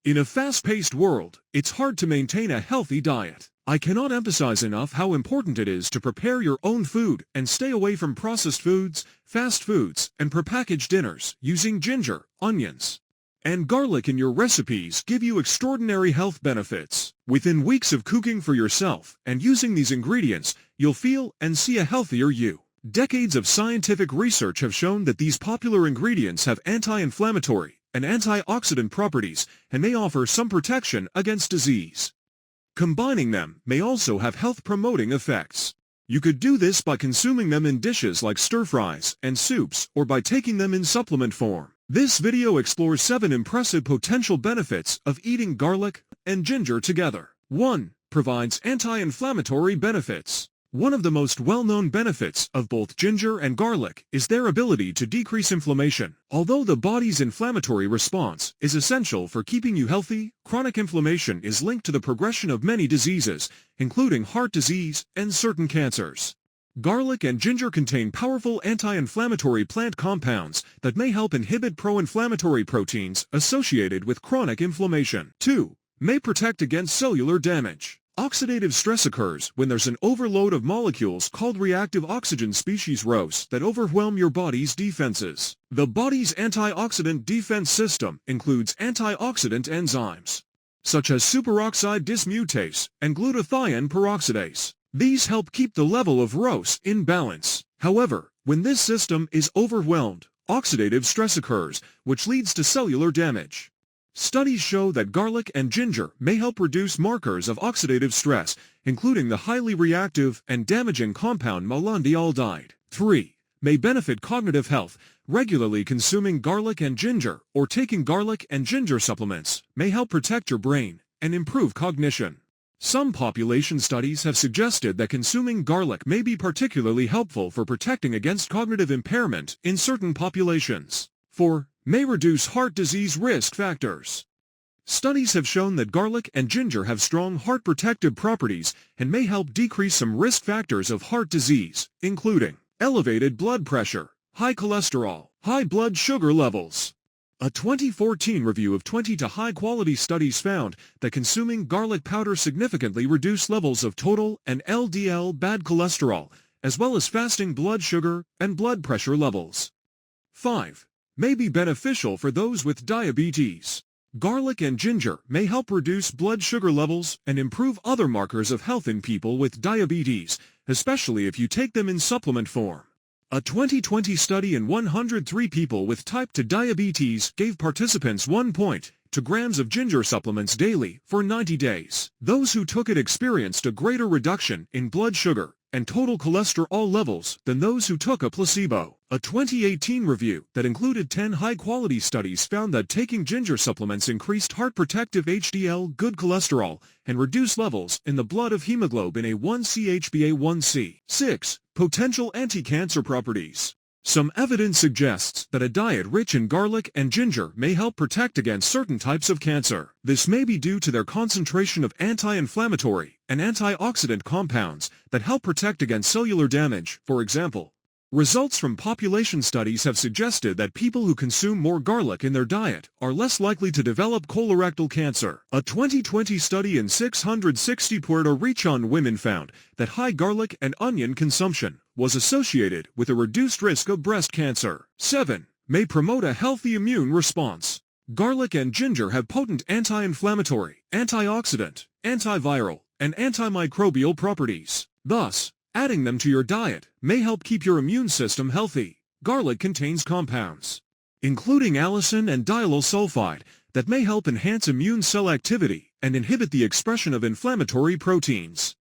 In a fast-paced world, it's hard to maintain a healthy diet. I cannot emphasize enough how important it is to prepare your own food and stay away from processed foods, fast foods, and prepackaged dinners using ginger, onions, and garlic in your recipes give you extraordinary health benefits. Within weeks of cooking for yourself and using these ingredients, you'll feel and see a healthier you. Decades of scientific research have shown that these popular ingredients have anti-inflammatory and antioxidant properties and may offer some protection against disease. Combining them may also have health-promoting effects. You could do this by consuming them in dishes like stir-fries and soups or by taking them in supplement form. This video explores 7 impressive potential benefits of eating garlic and ginger together. 1. Provides anti-inflammatory benefits. One of the most well-known benefits of both ginger and garlic is their ability to decrease inflammation. Although the body's inflammatory response is essential for keeping you healthy, chronic inflammation is linked to the progression of many diseases, including heart disease and certain cancers. Garlic and ginger contain powerful anti-inflammatory plant compounds that may help inhibit pro-inflammatory proteins associated with chronic inflammation. 2. May protect against cellular damage. Oxidative stress occurs when there's an overload of molecules called reactive oxygen species ROS that overwhelm your body's defenses. The body's antioxidant defense system includes antioxidant enzymes, such as superoxide dismutase and glutathione peroxidase. These help keep the level of ROS in balance. However, when this system is overwhelmed, oxidative stress occurs, which leads to cellular damage. Studies show that garlic and ginger may help reduce markers of oxidative stress, including the highly reactive and damaging compound malondialdehyde. 3. May benefit cognitive health. Regularly consuming garlic and ginger or taking garlic and ginger supplements may help protect your brain and improve cognition. Some population studies have suggested that consuming garlic may be particularly helpful for protecting against cognitive impairment in certain populations. 4. May reduce heart disease risk factors. Studies have shown that garlic and ginger have strong heart protective properties and may help decrease some risk factors of heart disease, including elevated blood pressure, high cholesterol, high blood sugar levels. A 2014 review of 20 high-quality studies found that consuming garlic powder significantly reduced levels of total and LDL bad cholesterol, as well as fasting blood sugar and blood pressure levels. 5. May be beneficial for those with diabetes. Garlic and ginger may help reduce blood sugar levels and improve other markers of health in people with diabetes, especially if you take them in supplement form. A 2020 study in 103 people with type 2 diabetes gave participants 1.2 grams of ginger supplements daily for 90 days. Those who took it experienced a greater reduction in blood sugar and total cholesterol levels than those who took a placebo. A 2018 review that included 10 high-quality studies found that taking ginger supplements increased heart-protective HDL good cholesterol and reduced levels in the blood of hemoglobin A1c HbA1c. 6. Potential anti-cancer properties. Some evidence suggests that a diet rich in garlic and ginger may help protect against certain types of cancer. This may be due to their concentration of anti-inflammatory and antioxidant compounds that help protect against cellular damage. For example, results from population studies have suggested that people who consume more garlic in their diet are less likely to develop colorectal cancer. A 2020 study in 660 Puerto Rican women found that high garlic and onion consumption was associated with a reduced risk of breast cancer. 7. May promote a healthy immune response. Garlic and ginger have potent anti-inflammatory, antioxidant, antiviral, and antimicrobial properties. Thus, adding them to your diet may help keep your immune system healthy. Garlic contains compounds, including allicin and diallyl sulfide, that may help enhance immune cell activity and inhibit the expression of inflammatory proteins.